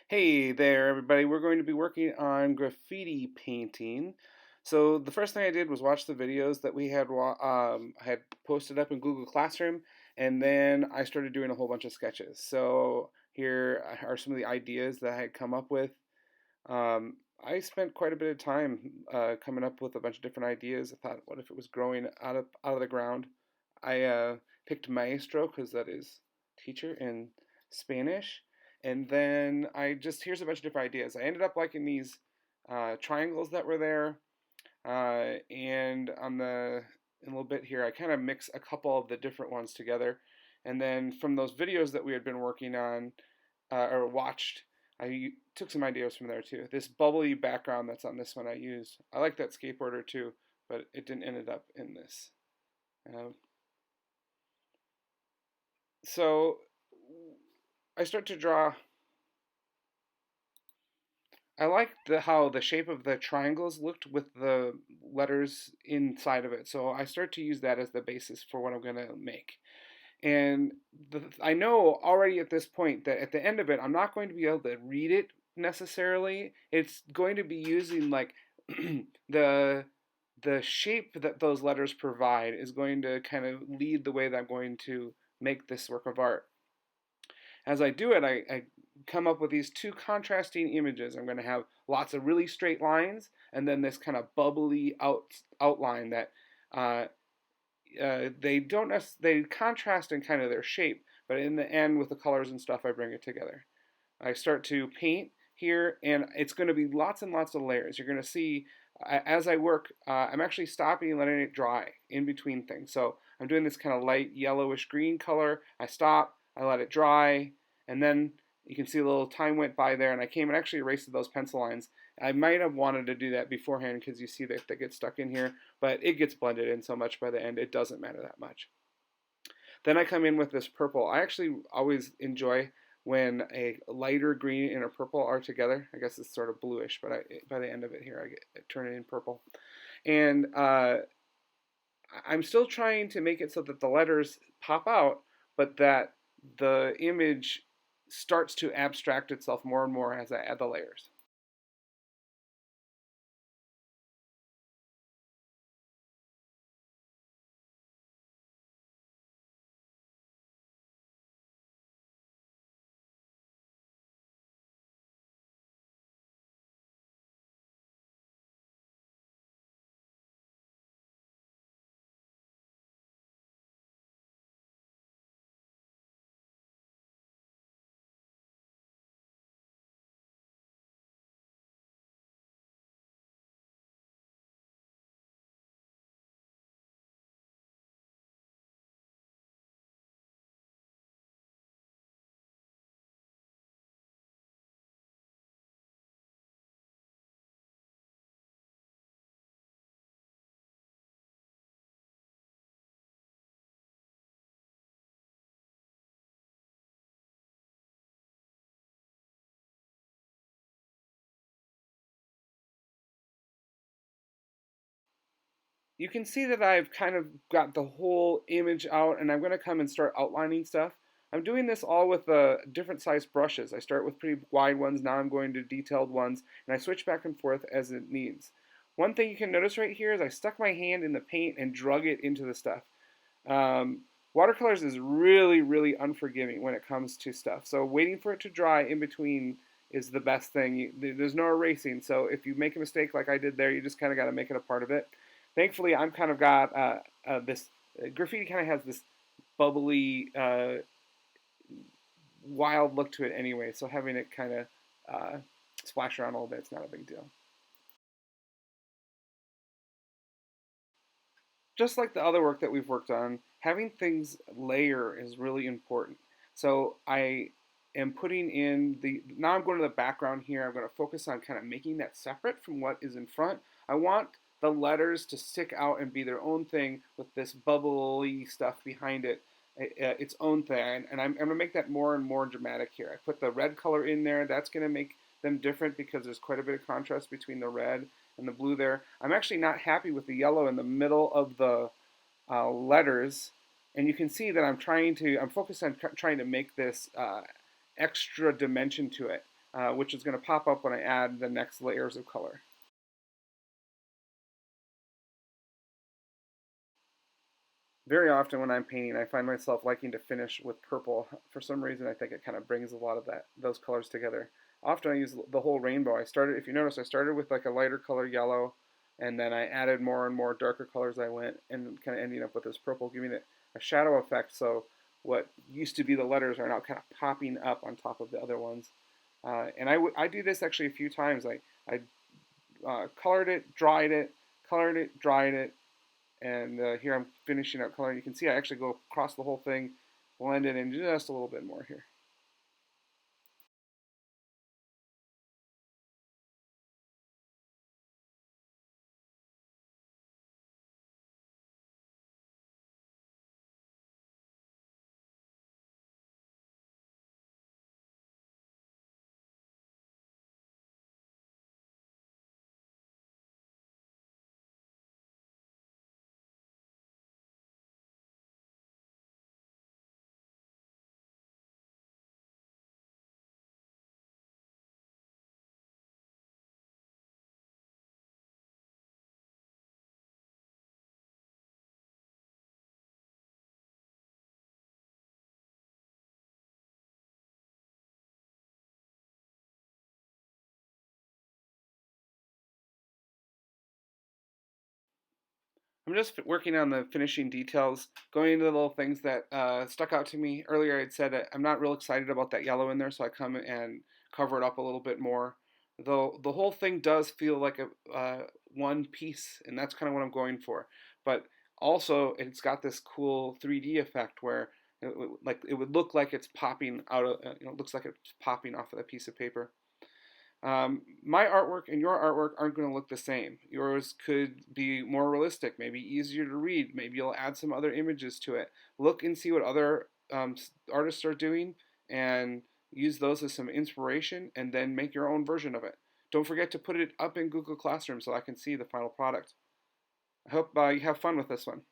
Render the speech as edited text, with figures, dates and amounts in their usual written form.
Hey there, everybody. We're going to be working on graffiti painting. So the first thing I did was watch the videos that we had posted up in Google Classroom, and then I started doing a whole bunch of sketches. So here are some of the ideas that I had come up with. I spent quite a bit of time coming up with a bunch of different ideas. I thought, what if it was growing out of the ground? I picked maestro because that is teacher in Spanish, and then here's a bunch of different ideas. I ended up liking these triangles that were there, and in a little bit here, I kind of mix a couple of the different ones together, and then from those videos that we had been working on or watched, I took some ideas from there too. This bubbly background that's on this one I used. I like that skateboarder too, but it didn't end up in this. Uh, so I start to draw. I like how the shape of the triangles looked with the letters inside of it. So I start to use that as the basis for what I'm going to make. And I know already at this point that at the end of it, I'm not going to be able to read it necessarily. It's going to be using like the the shape that those letters provide is going to kind of lead the way that I'm going to make this work of art. As I do it, I come up with these two contrasting images. I'm going to have lots of really straight lines and then this kind of bubbly outline that they don't they contrast in kind of their shape, but in the end with the colors and stuff, I bring it together. I start to paint here, and it's going to be lots and lots of layers. You're going to see as I work, I'm actually stopping and letting it dry in between things. So I'm doing this kind of light yellowish green color. I stop, I let it dry, and then you can see a little time went by there, and I came and actually erased those pencil lines. I might have wanted to do that beforehand because you see that they get stuck in here, but it gets blended in so much by the end, it doesn't matter that much. Then I come in with this purple. I actually always enjoy when a lighter green and a purple are together. I guess it's sort of bluish, but by the end of it here, I turn it in purple. And I'm still trying to make it so that the letters pop out, but that the image starts to abstract itself more and more as I add the layers. You can see that I've kind of got the whole image out, and I'm going to come and start outlining stuff. I'm doing this all with different size brushes. I start with pretty wide ones, now I'm going to detailed ones, and I switch back and forth as it needs. One thing you can notice right here is I stuck my hand in the paint and drug it into the stuff. Watercolors is really, really unforgiving when it comes to stuff. So waiting for it to dry in between is the best thing. There's no erasing. So if you make a mistake like I did there, you just kind of got to make it a part of it. Thankfully, I'm kind of got this graffiti kind of has this bubbly, wild look to it anyway. So having it kind of splash around a little bit, it's not a big deal. Just like the other work that we've worked on, having things layer is really important. So I am putting in now I'm going to the background here. I'm going to focus on kind of making that separate from what is in front. I want the letters to stick out and be their own thing with this bubbly stuff behind it, its own thing. And I'm going to make that more and more dramatic here. I put the red color in there. That's going to make them different because there's quite a bit of contrast between the red and the blue there. I'm actually not happy with the yellow in the middle of the letters, and you can see that I'm focused on trying to make this extra dimension to it. which is going to pop up when I add the next layers of color. Very often when I'm painting, I find myself liking to finish with purple. For some reason, I think it kind of brings a lot of those colors together. Often I use the whole rainbow. If you notice, I started with like a lighter color yellow, and then I added more and more darker colors I went, and kind of ending up with this purple, giving it a shadow effect. So what used to be the letters are now kind of popping up on top of the other ones. I do this actually a few times. I colored it, dried it, colored it, dried it, and here I'm finishing out coloring. You can see I actually go across the whole thing, blend it in just a little bit more here. I'm just working on the finishing details, going into the little things that stuck out to me. Earlier I'd said that I'm not real excited about that yellow in there, so I come and cover it up a little bit more. Though the whole thing does feel like a one piece, and that's kind of what I'm going for. But also, it's got this cool 3D effect where it would look like it's popping out of, it looks like it's popping off of a piece of paper. My artwork and your artwork aren't going to look the same. Yours could be more realistic, maybe easier to read. Maybe you'll add some other images to it. Look and see what other artists are doing and use those as some inspiration and then make your own version of it. Don't forget to put it up in Google Classroom so I can see the final product. I hope you have fun with this one.